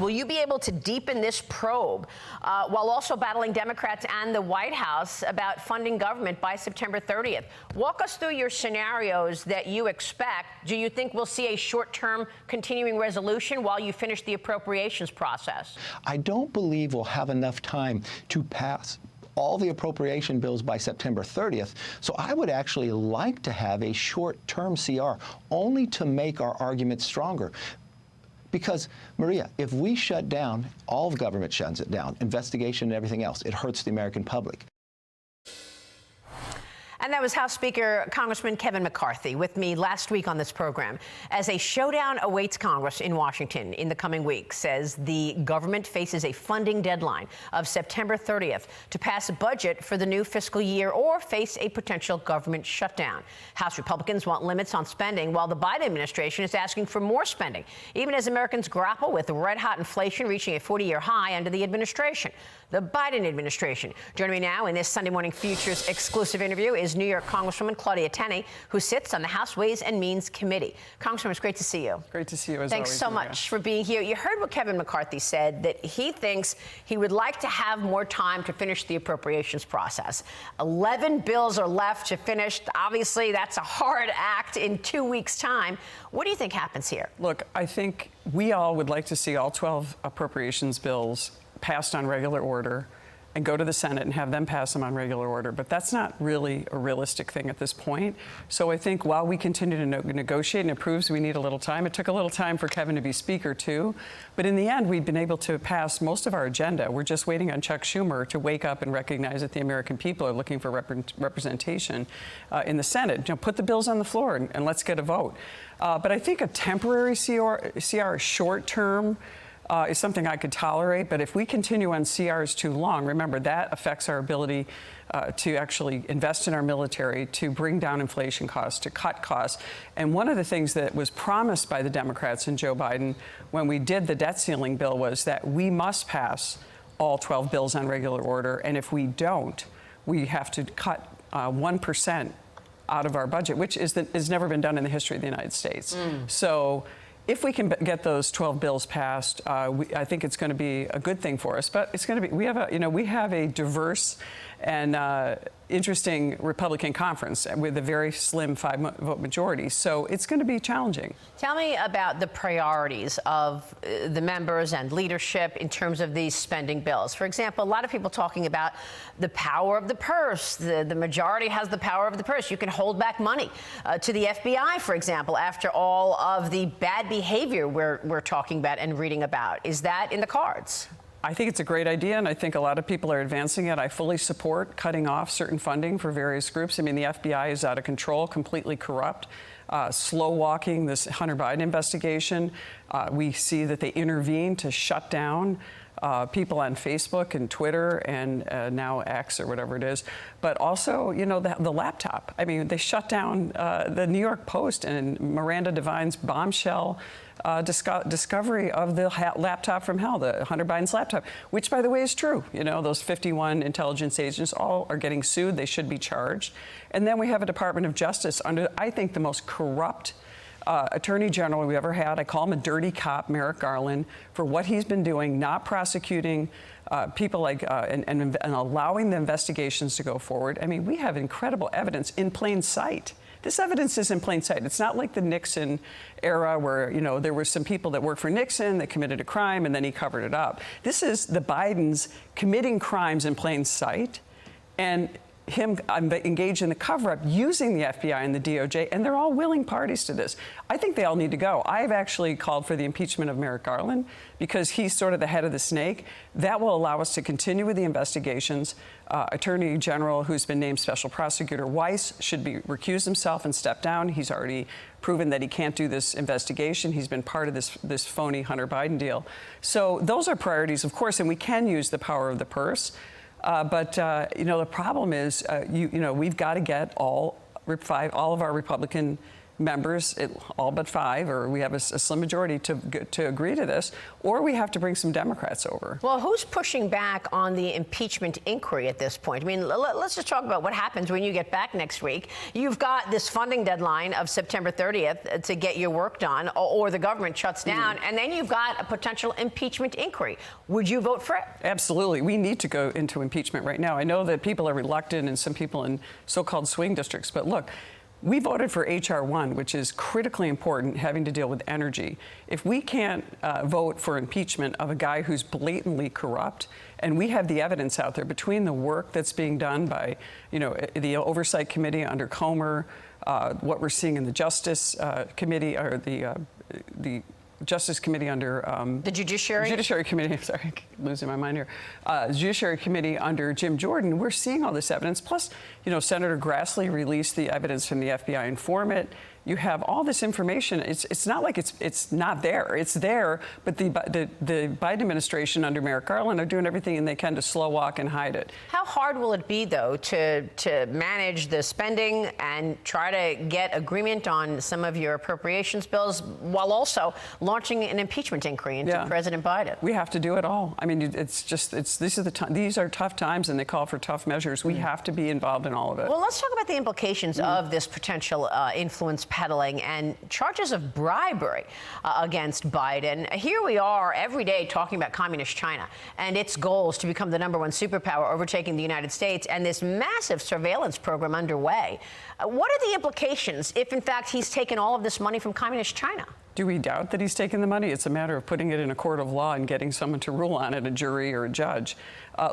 Will you be able to deepen this probe while also battling Democrats and the White House about funding government by September 30th? Walk us through your scenarios that you expect. Do you think we'll see a short-term continuing resolution while you finish the appropriations process? I don't believe we'll have enough time to pass all the appropriation bills by September 30th. So I would actually like to have a short-term CR, only to make our argument stronger. Because, Maria, if we shut down, all of government shuts it down, investigation and everything else, it hurts the American public. And that was House Speaker Congressman Kevin McCarthy with me last week on this program. As a showdown awaits Congress in Washington in the coming week, says the government faces a funding deadline of September 30th to pass a budget for the new fiscal year or face a potential government shutdown. House Republicans want limits on spending, while the Biden administration is asking for more spending, even as Americans grapple with red-hot inflation reaching a 40-year high under the administration. The Biden administration. Joining me now in this Sunday Morning Futures exclusive interview is New York Congresswoman Claudia Tenney, who sits on the House Ways and Means Committee. Congresswoman, it's great to see you. Great to see you, as Thanks always, so Maria. much for being here. You heard what Kevin McCarthy said, that he thinks he would like to have more time to finish the appropriations process. 11 bills are left to finish. Obviously, that's a hard act in 2 weeks' time. What do you think happens here? Look, I think we all would like to see all 12 appropriations bills passed on regular order and go to the Senate and have them pass them on regular order. But that's not really a realistic thing at this point. So I think while we continue to negotiate, and it proves we need a little time, it took a little time for Kevin to be Speaker, too. But in the end, we've been able to pass most of our agenda. We're just waiting on Chuck Schumer to wake up and recognize that the American people are looking for representation in the Senate. You know, put the bills on the floor and let's get a vote. But I think a temporary CR, short-term, is something I could tolerate, but if we continue on CRs too long, remember that affects our ability to actually invest in our military, to bring down inflation costs, to cut costs. And one of the things that was promised by the Democrats and Joe Biden when we did the debt ceiling bill was that we must pass all 12 bills on regular order, and if we don't, we have to cut 1% out of our budget, which has never been done in the history of the United States. So if we can get those 12 bills passed, I think it's going to be a good thing for us. But it's going to be, we have a diverse and interesting Republican conference with a very slim 5-vote majority. So it's going to be challenging. Tell me about the priorities of the members and leadership in terms of these spending bills. For example, a lot of people talking about the power of the purse. The majority has the power of the purse. You can hold back money to the FBI, for example, after all of the bad behavior we're talking about and reading about. Is that in the cards? I think it's a great idea, and I think a lot of people are advancing it. I fully support cutting off certain funding for various groups. I mean, the FBI is out of control, completely corrupt, slow-walking this Hunter Biden investigation. We see that they intervene to shut down people on Facebook and Twitter and now X or whatever it is. But also, you know, the laptop. I mean, they shut down the New York Post and Miranda Devine's bombshell discovery of the laptop from hell, the Hunter Biden's laptop, which, by the way, is true. You know, those 51 intelligence agents all are getting sued. They should be charged. And then we have a Department of Justice under, I think, the most corrupt Attorney General we ever had. I call him a dirty cop, Merrick Garland, for what he's been doing, not prosecuting people like and allowing the investigations to go forward. I mean, we have incredible evidence in plain sight. This evidence is in plain sight. It's not like the Nixon era where, you know, there were some people that worked for Nixon that committed a crime and then he covered it up. This is the Bidens committing crimes in plain sight and him engaged in the cover-up using the FBI and the DOJ, and they're all willing parties to this. I think they all need to go. I've actually called for the impeachment of Merrick Garland because he's sort of the head of the snake. That will allow us to continue with the investigations. Attorney General, who's been named Special Prosecutor Weiss, should be recuse himself and step down. He's already proven that he can't do this investigation. He's been part of this phony Hunter Biden deal. So those are priorities, of course, and we can use the power of the purse. But the problem is, we've got to get all of our Republican members, all but 5, or we have a slim majority to agree to this, or we have to bring some Democrats over. Well, who's pushing back on the impeachment inquiry at this point? I mean, let's just talk about what happens when you get back next week. You've got this funding deadline of September 30th to get your work done, or the government shuts down, and then you've got a potential impeachment inquiry. Would you vote for it? Absolutely. We need to go into impeachment right now. I know that people are reluctant, and some people in so-called swing districts, but look, we voted for HR1, which is critically important, having to deal with energy. If we can't vote for impeachment of a guy who's blatantly corrupt, and we have the evidence out there between the work that's being done by, the Oversight Committee under Comer, what we're seeing in the Justice Committee, or the Justice Committee under the Judiciary Committee. I'm sorry, I'm losing my mind here. Judiciary Committee under Jim Jordan. We're seeing all this evidence. Plus, Senator Grassley released the evidence from the FBI informant. You have all this information. It's not like it's not there. It's there, but the Biden administration under Merrick Garland are doing everything they can to slow walk and hide it. How hard will it be, though, to manage the spending and try to get agreement on some of your appropriations bills while also launching an impeachment inquiry into President Biden? We have to do it all. I mean, these are tough times, and they call for tough measures. We have to be involved in all of it. Well, let's talk about the implications of this potential influence peddling and charges of bribery against Biden. Here we are every day talking about communist China and its goals to become the #1 superpower, overtaking the United States, and this massive surveillance program underway. What are the implications if, in fact, he's taken all of this money from communist China? Do we doubt that he's taken the money? It's a matter of putting it in a court of law and getting someone to rule on it, a jury or a judge.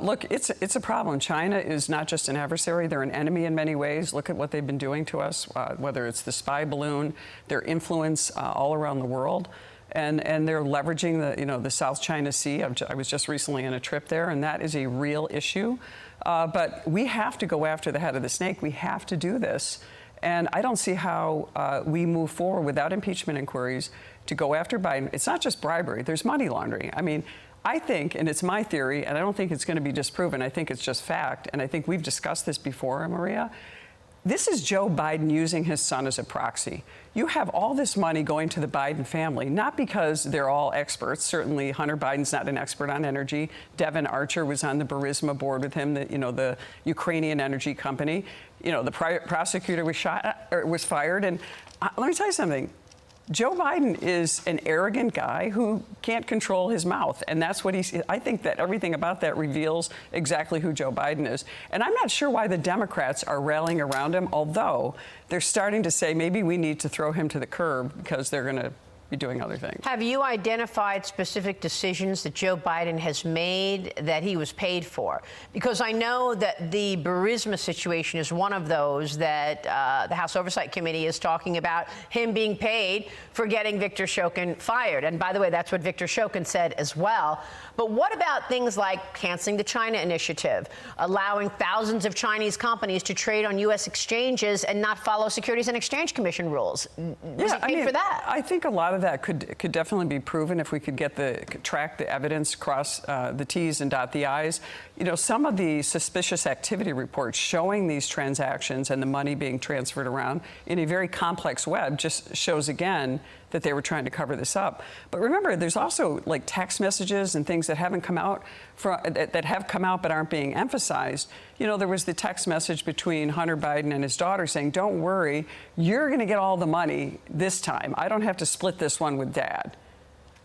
Look, it's a problem. China is not just an adversary. They're an enemy in many ways. Look at what they've been doing to us, whether it's the spy balloon, their influence all around the world. And they're leveraging the South China Sea. I was just recently on a trip there, and that is a real issue. But we have to go after the head of the snake. We have to do this. And I don't see how we move forward without impeachment inquiries to go after Biden. It's not just bribery. There's money laundering. I mean, I think, and it's my theory, and I don't think it's going to be disproven. I think it's just fact. And I think we've discussed this before, Maria. This is Joe Biden using his son as a proxy. You have all this money going to the Biden family, not because they're all experts. Certainly, Hunter Biden's not an expert on energy. Devin Archer was on the Burisma board with him, the Ukrainian energy company. The prosecutor was fired. And let me tell you something. Joe Biden is an arrogant guy who can't control his mouth. And that's what I think that everything about that reveals exactly who Joe Biden is. And I'm not sure why the Democrats are rallying around him, although they're starting to say maybe we need to throw him to the curb because they're going to be doing other things. Have you identified specific decisions that Joe Biden has made that he was paid for? Because I know that the Burisma situation is one of those that the House Oversight Committee is talking about him being paid for getting Victor Shokin fired. And by the way, that's what Victor Shokin said as well. But what about things like canceling the China initiative, allowing thousands of Chinese companies to trade on U.S. exchanges and not follow Securities and Exchange Commission rules? Was he paid for that? I think a lot of that could definitely be proven if we could track the evidence, cross the T's and dot the I's. Some of the suspicious activity reports showing these transactions and the money being transferred around in a very complex web just shows again that they were trying to cover this up. But remember, there's also like text messages and things that haven't come out that have come out but aren't being emphasized. There was the text message between Hunter Biden and his daughter saying, "Don't worry, you're going to get all the money this time. I don't have to split this one with Dad."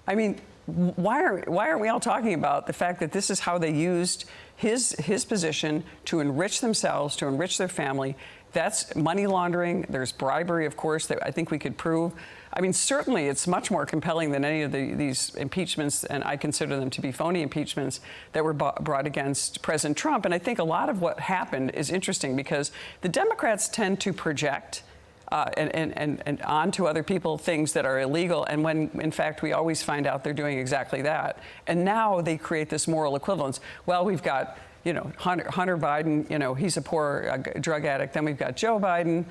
I mean, why aren't we all talking about the fact that this is how they used his position to enrich themselves, to enrich their family? That's money laundering. There's bribery, of course, that I think we could prove. I mean, certainly it's much more compelling than any of these impeachments, and I consider them to be phony impeachments that were brought against President Trump. And I think a lot of what happened is interesting because the Democrats tend to project and onto other people things that are illegal, and when, in fact, we always find out they're doing exactly that. And now they create this moral equivalence. Well, we've got Hunter Biden, he's a poor drug addict. Then we've got Joe Biden,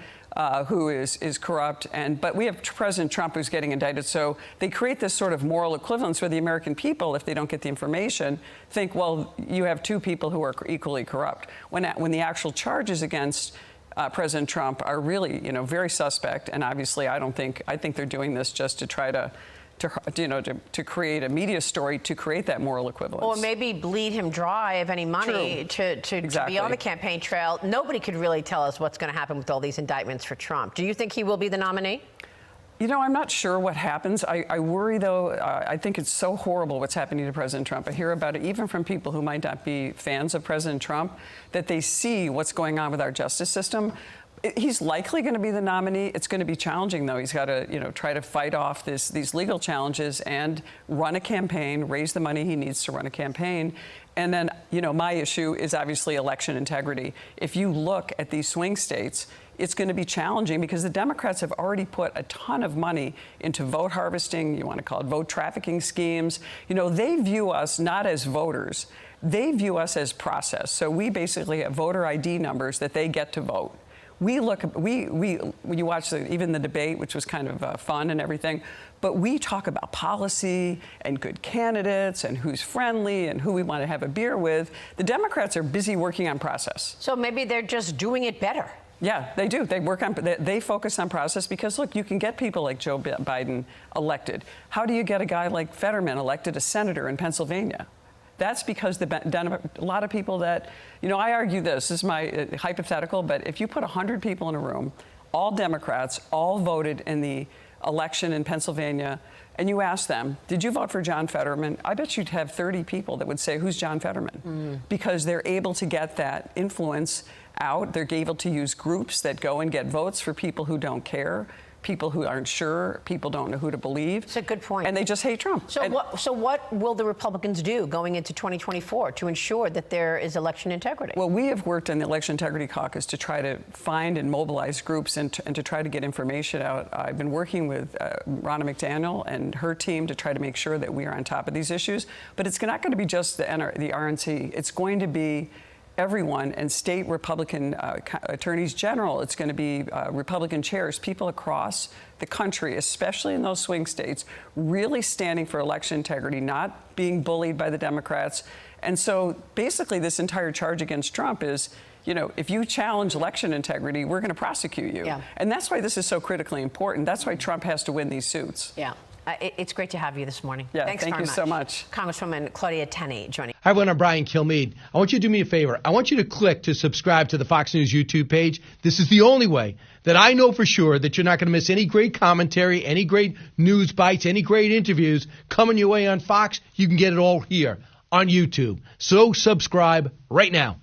who is corrupt. But we have President Trump who's getting indicted. So they create this sort of moral equivalence where the American people, if they don't get the information, think, well, you have two people who are equally corrupt. When the actual charges against President Trump are really, very suspect. And obviously, I think they're doing this just to try to create a media story to create that moral equivalence. Or maybe bleed him dry of any money to be on the campaign trail. Nobody could really tell us what's going to happen with all these indictments for Trump. Do you think he will be the nominee? I'm not sure what happens. I worry, though. I think it's so horrible what's happening to President Trump. I hear about it even from people who might not be fans of President Trump, that they see what's going on with our justice system. He's likely going to be the nominee. It's going to be challenging, though. He's got to, try to fight off these legal challenges and run a campaign, raise the money he needs to run a campaign. And then, my issue is obviously election integrity. If you look at these swing states, it's going to be challenging because the Democrats have already put a ton of money into vote harvesting, you want to call it vote trafficking schemes. They view us not as voters. They view us as process. So we basically have voter ID numbers that they get to vote. You watch even the debate, which was kind of fun and everything, but we talk about policy and good candidates and who's friendly and who we want to have a beer with. The Democrats are busy working on process. So maybe they're just doing it better. Yeah, they do. They focus on process because, look, you can get people like Joe Biden elected. How do you get a guy like Fetterman elected a senator in Pennsylvania? That's because a lot of people that, I argue this is my hypothetical, but if you put 100 people in a room, all Democrats, all voted in the election in Pennsylvania, and you ask them, did you vote for John Fetterman? I bet you'd have 30 people that would say, who's John Fetterman? Because they're able to get that influence out. They're able to use groups that go and get votes for people who don't care, people who aren't sure, people don't know who to believe. It's a good point. And they just hate Trump. So what will the Republicans do going into 2024 to ensure that there is election integrity? Well, we have worked in the Election Integrity Caucus to try to find and mobilize groups and to try to get information out. I've been working with Ronna McDaniel and her team to try to make sure that we are on top of these issues. But it's not going to be just the RNC. It's going to be everyone, and state Republican attorneys general. It's going to be Republican chairs, people across the country, especially in those swing states, really standing for election integrity, not being bullied by the Democrats. And so basically this entire charge against Trump is, if you challenge election integrity, we're going to prosecute you. Yeah. And that's why this is so critically important. That's why Trump has to win these suits. Yeah. It's great to have you this morning. Yeah, Thanks thank very you so much. Congresswoman Claudia Tenney joining. Hi, everyone. I'm Brian Kilmeade. I want you to do me a favor. I want you to click to subscribe to the Fox News YouTube page. This is the only way that I know for sure that you're not going to miss any great commentary, any great news bites, any great interviews coming your way on Fox. You can get it all here on YouTube. So subscribe right now.